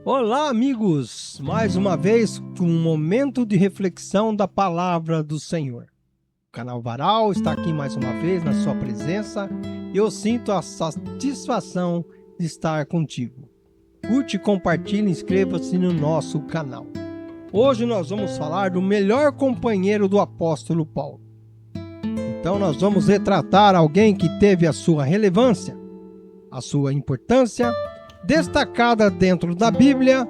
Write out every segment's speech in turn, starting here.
Olá, amigos! Mais uma vez, com um momento de reflexão da palavra do Senhor. O canal Varal está aqui mais uma vez na sua presença. Eu sinto a satisfação de estar contigo. Curte, compartilhe e inscreva-se no nosso canal. Hoje nós vamos falar do melhor companheiro do apóstolo Paulo. Então nós vamos retratar alguém que teve a sua relevância, a sua importância, destacada dentro da Bíblia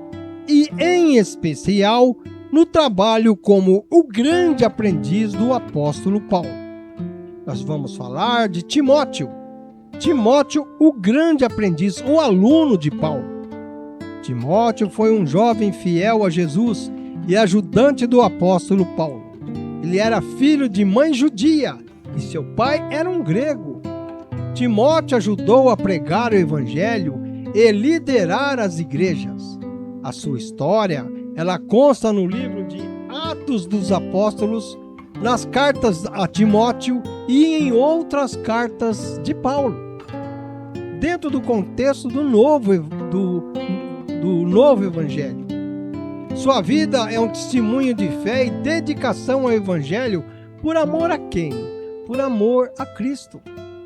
e, em especial, no trabalho como o grande aprendiz do apóstolo Paulo. Nós vamos falar de Timóteo. Timóteo, o grande aprendiz, o aluno de Paulo. Timóteo foi um jovem fiel a Jesus e ajudante do apóstolo Paulo. Ele era filho de mãe judia e seu pai era um grego. Timóteo ajudou a pregar o evangelho e liderar as igrejas. A sua história, ela consta no livro de Atos dos Apóstolos, nas cartas a Timóteo e em outras cartas de Paulo. Dentro do contexto do novo evangelho. Sua vida é um testemunho de fé e dedicação ao evangelho por amor a quem? Por amor a Cristo.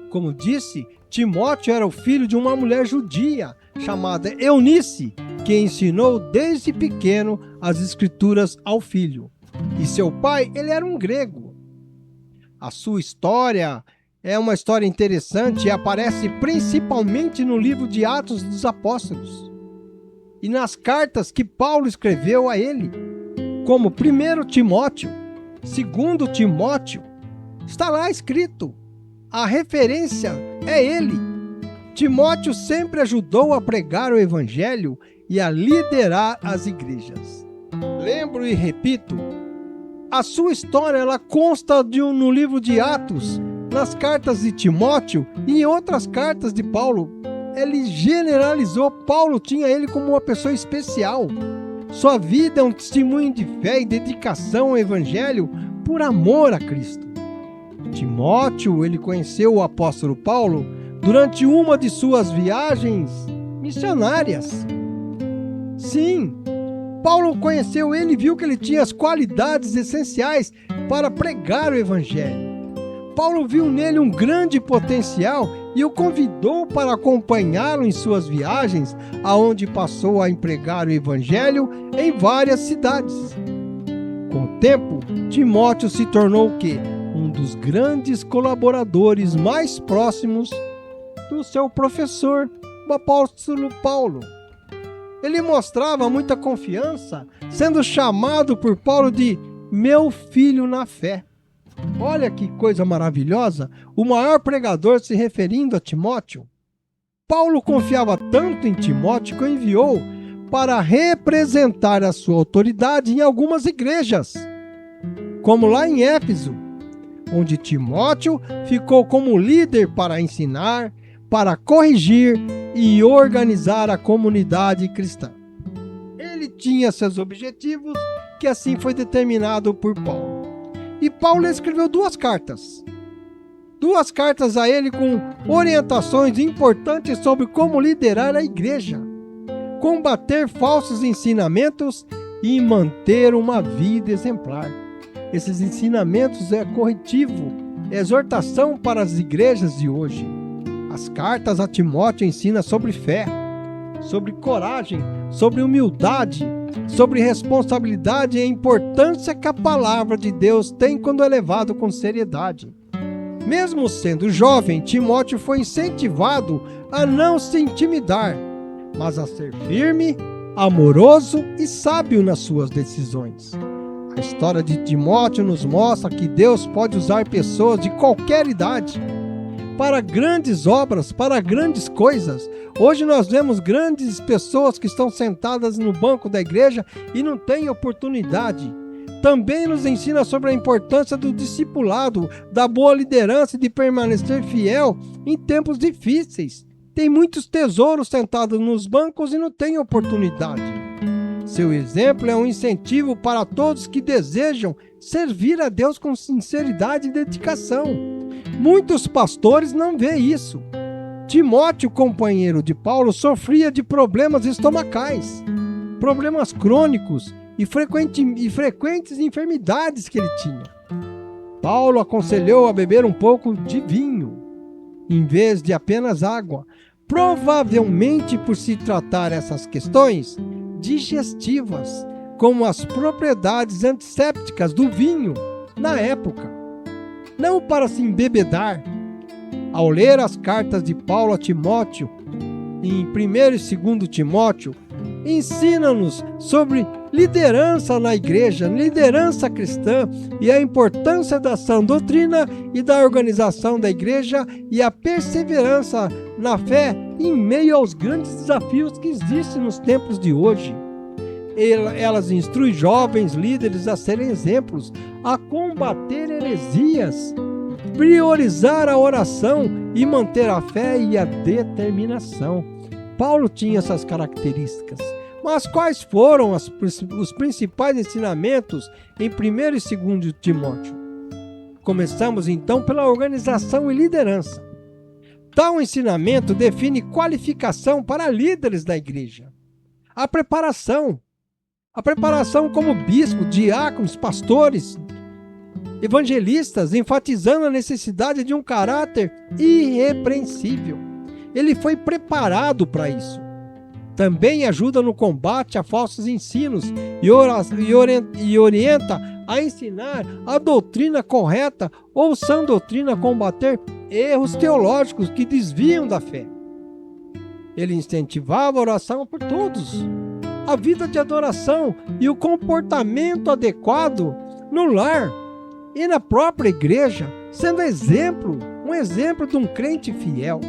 Como disse, Timóteo era o filho de uma mulher judia chamada Eunice, que ensinou desde pequeno as escrituras ao filho. E seu pai, ele era um grego. A sua história é uma história interessante e aparece principalmente no livro de Atos dos Apóstolos e nas cartas que Paulo escreveu a ele, como 1 Timóteo, 2 Timóteo. Está lá escrito. A referência é ele. Timóteo sempre ajudou a pregar o evangelho e a liderar as igrejas. Lembro e repito, a sua história ela consta no livro de Atos, nas cartas de Timóteo e em outras cartas de Paulo. Ele generalizou, Paulo tinha ele como uma pessoa especial. Sua vida é um testemunho de fé e dedicação ao evangelho por amor a Cristo. Timóteo, ele conheceu o apóstolo Paulo durante uma de suas viagens missionárias. Sim, Paulo conheceu ele e viu que ele tinha as qualidades essenciais para pregar o evangelho. Paulo viu nele um grande potencial e o convidou para acompanhá-lo em suas viagens, aonde passou a pregar o evangelho em várias cidades. Com o tempo, Timóteo se tornou o quê? Um dos grandes colaboradores mais próximos do seu professor, o apóstolo Paulo. Ele mostrava muita confiança, sendo chamado por Paulo de meu filho na fé. Olha que coisa maravilhosa, o maior pregador se referindo a Timóteo. Paulo confiava tanto em Timóteo que o enviou para representar a sua autoridade em algumas igrejas, como lá em Éfeso, onde Timóteo ficou como líder para ensinar, para corrigir e organizar a comunidade cristã. Ele tinha seus objetivos, que assim foi determinado por Paulo. E Paulo escreveu duas cartas a ele com orientações importantes sobre como liderar a igreja, combater falsos ensinamentos e manter uma vida exemplar. Esses ensinamentos é corretivo, é exortação para as igrejas de hoje. As cartas a Timóteo ensinam sobre fé, sobre coragem, sobre humildade, sobre responsabilidade e a importância que a palavra de Deus tem quando é levado com seriedade. Mesmo sendo jovem, Timóteo foi incentivado a não se intimidar, mas a ser firme, amoroso e sábio nas suas decisões. A história de Timóteo nos mostra que Deus pode usar pessoas de qualquer idade para grandes obras, para grandes coisas. Hoje nós vemos grandes pessoas que estão sentadas no banco da igreja e não têm oportunidade. Também nos ensina sobre a importância do discipulado, da boa liderança e de permanecer fiel em tempos difíceis. Tem muitos tesouros sentados nos bancos e não têm oportunidade. Seu exemplo é um incentivo para todos que desejam servir a Deus com sinceridade e dedicação. Muitos pastores não veem isso. Timóteo, companheiro de Paulo, sofria de problemas estomacais. problemas crônicos e frequentes enfermidades que ele tinha. Paulo aconselhou a beber um pouco de vinho, em vez de apenas água, provavelmente por se tratar essas questões digestivas, como as propriedades antissépticas do vinho na época, não para se embebedar. Ao ler as cartas de Paulo a Timóteo, em 1 e 2 Timóteo, ensina-nos sobre liderança na igreja, liderança cristã e a importância da sã doutrina e da organização da igreja e a perseverança na fé em meio aos grandes desafios que existem nos tempos de hoje. Elas instruem jovens líderes a serem exemplos, a combater heresias, priorizar a oração e manter a fé e a determinação. Paulo tinha essas características. Mas quais foram os principais ensinamentos em 1 e 2 Timóteo? Começamos então pela organização e liderança. Tal ensinamento define qualificação para líderes da igreja. A preparação como bispo, diáconos, pastores, evangelistas, enfatizando a necessidade de um caráter irrepreensível. Ele foi preparado para isso. Também ajuda no combate a falsos ensinos e orienta a ensinar a doutrina correta ou sã doutrina a combater erros teológicos que desviam da fé. Ele incentivava a oração por todos, a vida de adoração e o comportamento adequado no lar e na própria igreja, sendo um exemplo de um crente fiel.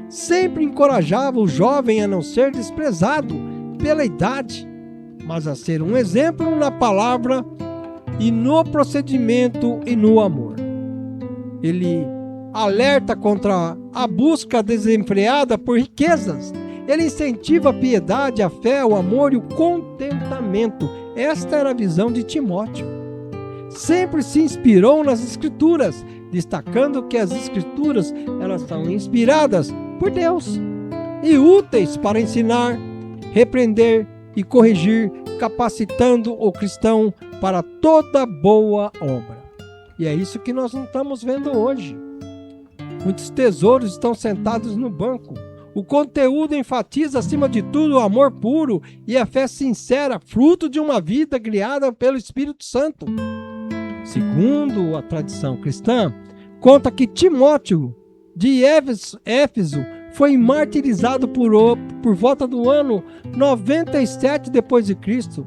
Sempre encorajava o jovem a não ser desprezado pela idade, mas a ser um exemplo na palavra e no procedimento e no amor. Ele alerta contra a busca desenfreada por riquezas. Ele incentiva a piedade, a fé, o amor e o contentamento. Esta era a visão de Timóteo. Sempre se inspirou nas Escrituras, destacando que as Escrituras elas são inspiradas por Deus e úteis para ensinar, repreender e corrigir, capacitando o cristão para toda boa obra. E é isso que nós não estamos vendo hoje. Muitos tesouros estão sentados no banco. O conteúdo enfatiza, acima de tudo, o amor puro e a fé sincera, fruto de uma vida guiada pelo Espírito Santo. Segundo a tradição cristã, conta que Timóteo, de Éfeso, foi martirizado por volta do ano 97 d.C.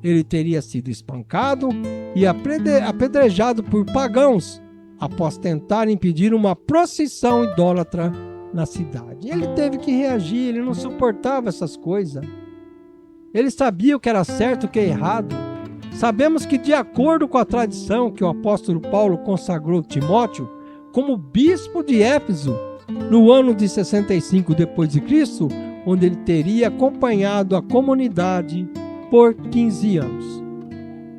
Ele teria sido espancado e apedrejado por pagãos após tentar impedir uma procissão idólatra na cidade. Ele teve que reagir, ele não suportava essas coisas. Ele sabia o que era certo e o que é errado. Sabemos que, de acordo com a tradição que o apóstolo Paulo consagrou Timóteo como bispo de Éfeso, no ano de 65 d.C., onde ele teria acompanhado a comunidade por 15 anos.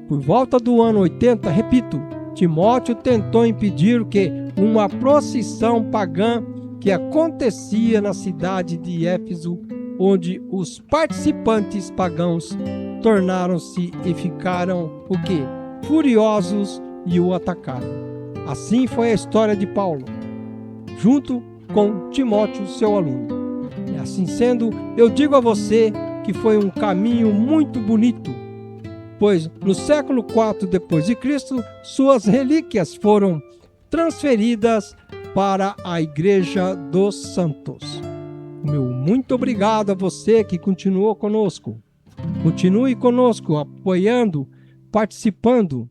Por volta do ano 80, repito, Timóteo tentou impedir o que? Uma procissão pagã que acontecia na cidade de Éfeso, onde os participantes pagãos tornaram-se e ficaram o quê? Furiosos e o atacaram. Assim foi a história de Paulo, junto com Timóteo, seu aluno. E assim sendo, eu digo a você que foi um caminho muito bonito, pois no século IV d.C., suas relíquias foram transferidas para a Igreja dos Santos. Meu muito obrigado a você que continuou conosco. Continue conosco, apoiando, participando,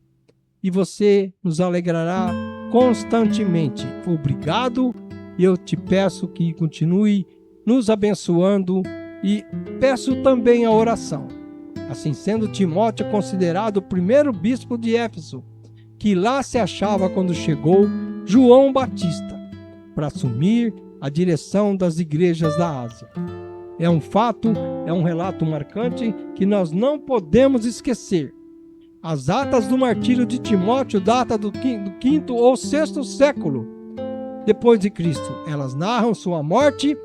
e você nos alegrará constantemente. Obrigado, e eu te peço que continue nos abençoando e peço também a oração. Assim sendo, Timóteo é considerado o primeiro bispo de Éfeso, que lá se achava quando chegou João Batista para assumir a direção das igrejas da Ásia. É um fato, é um relato marcante que nós não podemos esquecer. As atas do martírio de Timóteo datam do 5º ou 6º século depois de Cristo. Elas narram sua morte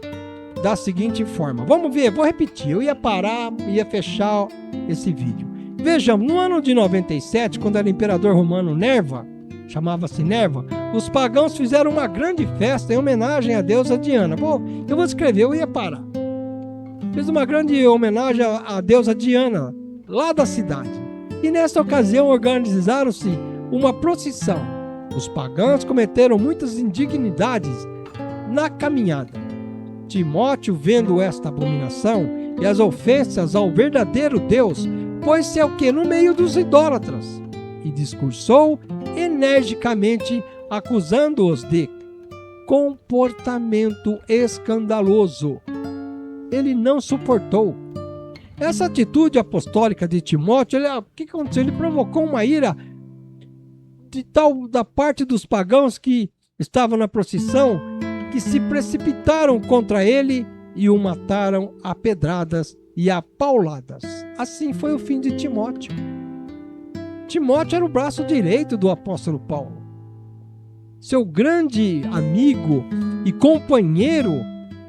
da seguinte forma. Vamos ver, vou repetir. Eu ia parar, ia fechar esse vídeo. Vejamos, no ano de 97, quando era imperador romano Nerva, chamava-se Nerva, os pagãos fizeram uma grande festa em homenagem à deusa Diana. Eu vou escrever, eu ia parar. Fez uma grande homenagem à deusa Diana, lá da cidade. E nessa ocasião organizaram-se uma procissão. Os pagãos cometeram muitas indignidades na caminhada. Timóteo, vendo esta abominação e as ofensas ao verdadeiro Deus, pôs-se no meio dos idólatras e discursou energicamente, acusando-os de comportamento escandaloso. Ele não suportou. Essa atitude apostólica de Timóteo, o que aconteceu? Ele provocou uma ira da parte dos pagãos que estavam na procissão, que se precipitaram contra ele e o mataram a pedradas e a pauladas. Assim foi o fim de Timóteo. Timóteo era o braço direito do apóstolo Paulo. Seu grande amigo e companheiro,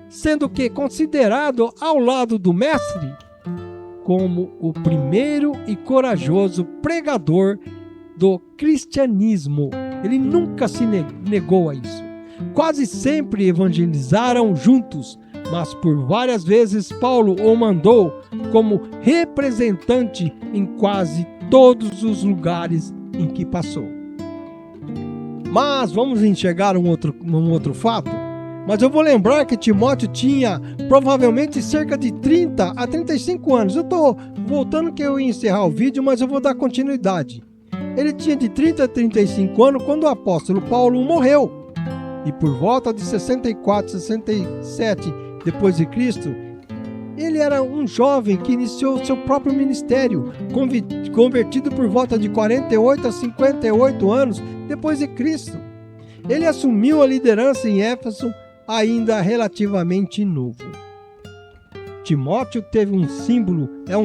sendo que considerado ao lado do mestre como o primeiro e corajoso pregador do cristianismo. Ele nunca se negou a isso. Quase sempre evangelizaram juntos, mas por várias vezes Paulo o mandou como representante em quase todos os lugares em que passou. Mas vamos enxergar um outro fato. Mas eu vou lembrar que Timóteo tinha provavelmente cerca de 30 a 35 anos. Eu estou voltando que eu ia encerrar o vídeo, mas eu vou dar continuidade. Ele tinha de 30 a 35 anos quando o apóstolo Paulo morreu. E por volta de 64, 67 depois de Cristo, ele era um jovem que iniciou seu próprio ministério, convertido por volta de 48 a 58 anos depois de Cristo. Ele assumiu a liderança em Éfeso ainda relativamente novo. Timóteo teve um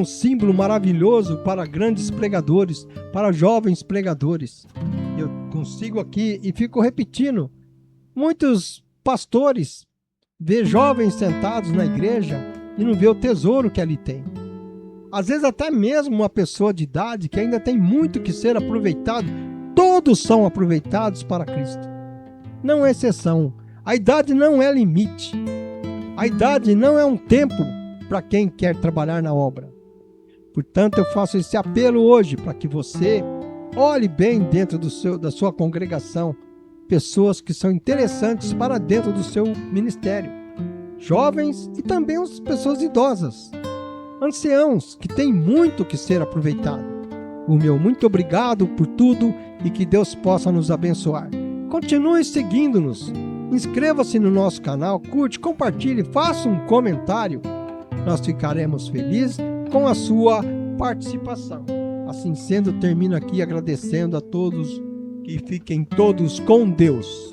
símbolo maravilhoso para grandes pregadores, para jovens pregadores. Eu consigo aqui e fico repetindo. Muitos pastores vê jovens sentados na igreja e não vê o tesouro que ali tem. Às vezes até mesmo uma pessoa de idade que ainda tem muito que ser aproveitado, todos são aproveitados para Cristo. Não é exceção. A idade não é limite. A idade não é um tempo para quem quer trabalhar na obra. Portanto, eu faço esse apelo hoje para que você olhe bem dentro da sua congregação pessoas que são interessantes para dentro do seu ministério. Jovens e também as pessoas idosas. Anciãos que têm muito que ser aproveitado. O meu muito obrigado por tudo e que Deus possa nos abençoar. Continue seguindo-nos. Inscreva-se no nosso canal, curte, compartilhe, faça um comentário. Nós ficaremos felizes com a sua participação. Assim sendo, termino aqui agradecendo a todos, que fiquem todos com Deus.